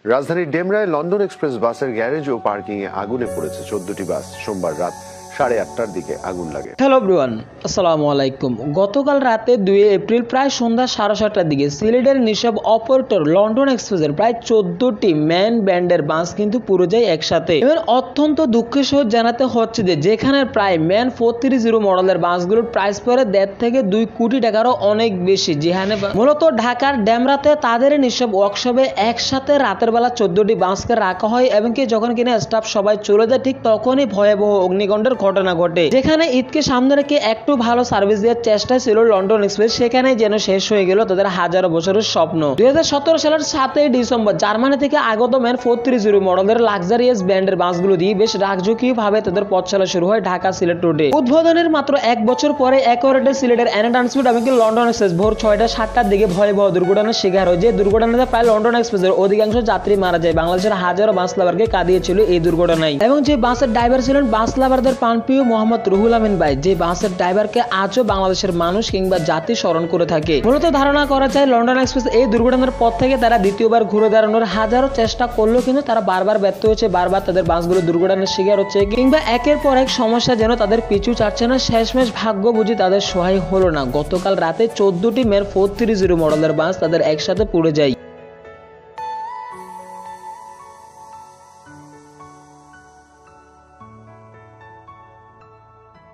রাজধানীর ডেমরায় London express বাসের garage ও parking এ আগুনে পড়েছে 14টি বাস। সোমবার রাত 8:30টার দিকে আগুন লাগে। হ্যালো এভরিওয়ান, আসসালামু আলাইকুম। গতকাল রাতে 2 এপ্রিল প্রায় সন্ধ্যা 7:30টার দিকে সিলেটের নিশাব অপারেটর লন্ডন এক্সপ্রেসের প্রায় 14টি ম্যান ব্যান্ডের বাস কিন্তু পুরো যায় একসাথে। এবার অত্যন্ত দুঃখের সহ জানাতে হচ্ছে যে যেখানে প্রায় ম্যান 430 মডেলের বাসগুলোর প্রাইস পড়ে 1.5 থেকে 2 কোটি টাকারও অনেক বেশি, যেখানে মূলত ঢাকার ডেমরাতে তাদের নিশাব ওয়ার্কশপে একসাথে রাতের বেলা 14টি বাসকে রাখা হয় এবং কি যখন কিনা স্টাফ সবাই চলে যায় ঠিক তখনই ভয়াবহ অগ্নিকাণ্ডের ঘটনা ঘটে। যেখানে ঈদকে সামনে রেখে একটু ভালো সার্ভিস দেওয়ার চেষ্টা ছিল লন্ডন এক্সপ্রেস, সেখানে যেন শেষ হয়ে গেল তাদের হাজারো বছরের স্বপ্ন। 2017 সালের 7 ডিসেম্বর জার্মানি থেকে আগত ম্যান 430 মডেলের লাক্সারিয়াস ব্র্যান্ডের বাসগুলো দিয়ে বেশ রাজকীয় ভাবে তাদের পথ চলা শুরু হয় ঢাকা সিলেট রোডে। উদ্বোধনের মাত্র 1 বছর পরে একরেটে সিলেটের এনে ট্রান্সপোর্ট এমনকি লন্ডন এক্সপ্রেস ভোর 6টা-7টার দিকে ভয়াবহ দুর্ঘটনার শিকার হয়। যে দুর্ঘটনাতে প্রায় লন্ডন এক্সপ্রেসের অধিকাংশ যাত্রী মারা যায়। বাংলাদেশের হাজারো বাস লাভারকে কাঁদিয়েছিল এই দুর্ঘটনায়। এবং যে বাসের ড্রাইভার ছিলেন বাস লাভারদের প্রাণপ্রিয় মোহাম্মদ রুহুল আমিন ভাই, যে বাসের ড্রাইভারকে আজও বাংলাদেশের মানুষ কিংবা জাতি স্মরণ করে থাকে। মূলত ধারণা করা যায় লন্ডন এক্সপ্রেস এই দুর্ঘটনার পর থেকে তারা দ্বিতীয়বার ঘুরে দাঁড়ানোর হাজারো চেষ্টা করলেও কিন্তু তারা বারবার ব্যর্থ হচ্ছে। বারবার তাদের বাসগুলো দুর্ঘটনার শিকার হচ্ছে কিংবা একের পর এক সমস্যা যেন তাদের পিছু ছাড়ছে না। শেষমেশ ভাগ্য বুঝি তাদের সহায় হলো না। গতকাল রাতে 14টি ম্যান 430 মডেলের বাস তাদের একসাথে পুড়ে যায়।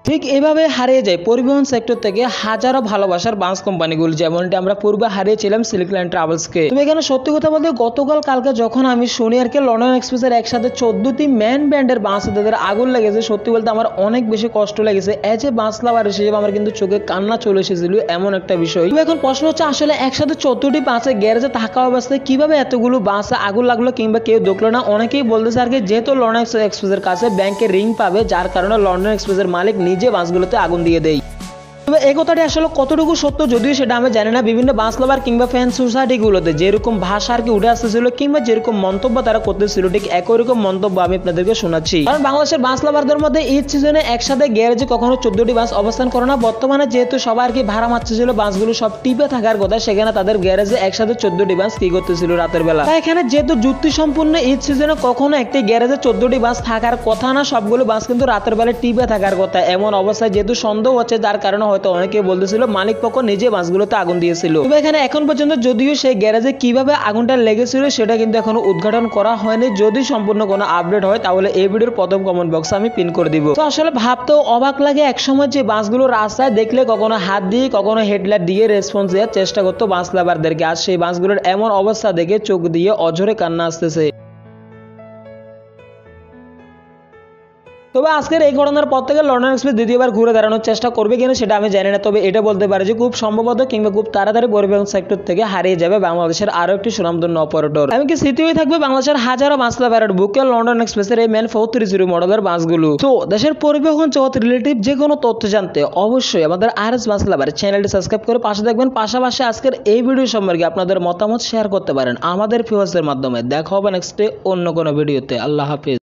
ঠিক এভাবে হারিয়ে যায় পরিবহন সেক্টর থেকে হাজারো ভালোবাসার বাস কোম্পানিগুলো, যেমনটি আমরা পূর্বে হারিয়েছিলাম সিল্ক লাইন ট্রাভেলসকে। তুমি এখানে সত্যি কথা বলতে গতকাল কালকে যখন আমি শুনি আর কি লন্ডন এক্সপ্রেসের একসাথে 14টি ম্যান ব্যান্ডের বাস তাদের আগুন লেগেছে, সত্যি বলতে আমার অনেক বেশি কষ্ট লেগেছে। এজ এ বাস লাভার হিসেবে আমার কিন্তু চোখে কান্না চলে এসেছিল এমন একটা বিষয়। এখন প্রশ্ন হচ্ছে আসলে একসাথে 14টি বাসে গ্যারেজে থাকা অবস্থায় কিভাবে এতগুলো বাসে আগুন লাগলো কিংবা কেউ দেখলো না। অনেকেই বলতেছে আর কি যেহেতু লন্ডন এক্সপ্রেসের কাছে ব্যাংকের রিং পাবে, যার কারণে লন্ডন এক্সপ্রেসের মালিক নিজে বাসগুলোতে আগুন দিয়ে দেয়। তবে এই কথাটি আসলে কতটুকু সত্য যদিও সেটা আমি জানি না। বিভিন্ন বাস লাভার কিংবা ফ্যান সোসাইটিগুলোতে যেরকম ভাষা আর কি উঠে আসতেছিল কিংবা যেরকম মন্তব্য তারা করতেছিল ঠিক একই রকম মন্তব্য আমি আপনাদেরকে শোনাচ্ছি। কারণ বাংলাদেশের বাস লাভারদের মধ্যে ঈদ সিজনে একসাথে গ্যারেজে কখনো 14টি বাস অবস্থান করে না। বর্তমানে যেহেতু সবাই আর কি ভাড়া মারতেছিল, বাসগুলো সব টিপে থাকার কথা, সেখানে তাদের গ্যারেজে একসাথে 14টি বাস কি করতেছিল রাতের বেলা। তাই এখানে যেহেতু যুক্তি সম্পূর্ণ ঈদ সিজনে কখনো একটি গ্যারেজে 14টি বাস থাকার কথা না, সবগুলো বাস কিন্তু রাতের বেলা টিপে থাকার কথা। এমন অবস্থায় যেহেতু সন্দেহ হচ্ছে, যার কারণে হয়তো অনেকে বলতেছিল মালিক পক্ষ নিজে বাসগুলোতে আগুন দিয়েছিল। তবে এখানে এখন পর্যন্ত যদিও সেই গ্যারেজে কিভাবে আগুনটা লেগেছিল সেটা কিন্তু এখনো উদ্ঘাটন করা হয়নি। যদি সম্পূর্ণ কোনো আপডেট হয় তাহলে এই ভিডিওর প্রথম কমেন্ট বক্সে আমি পিন করে দিব। তো আসলে ভাবতেও অবাক লাগে, একসময় যে বাসগুলো রাস্তায় দেখলে কখনো হাত দিয়ে কখনো হেডলাইট দিয়ে রেসপন্স দেওয়ার চেষ্টা করতো বাস লাভারদেরকে, আজ সেই বাসগুলোর এমন অবস্থা দেখে চোখ দিয়ে অঝরে কান্না আসতেছে। তবে আজকের এই ঘটনার পর থেকে লন্ডন এক্সপ্রেস দ্বিতীয়বার ঘুরে দাঁড়ানোর চেষ্টা করবে কিনা সেটা আমি জানি না। তবে এটা বলতে পারি যে খুব সম্ভবত কিংবা খুব তাড়াতাড়ি পরিবহন সেক্টর থেকে হারিয়ে যাবে বাংলাদেশের আরো একটি সুনামধন্য অপারেটর। এমনকি স্মৃতি হয়ে থাকবে বাংলাদেশের হাজারো বাস লাভারের বুকে লন্ডন এক্সপ্রেসের এই ম্যান 430 মডেলের বাসগুলো। তো দেশের পরিবহন জগৎ রিলেটিভ যে কোনো তথ্য জানতে অবশ্যই আমাদের আরএস বাস লাভার চ্যানেলটি সাবস্ক্রাইব করে পাশে দেখবেন। পাশাপাশি আজকের এই ভিডিও সম্পর্কে আপনাদের মতামত শেয়ার করতে পারেন আমাদের ভিউয়ার্সদের মাধ্যমে। দেখা হবে নেক্সট ডে অন্য কোনো ভিডিওতে। আল্লাহ হাফিজ।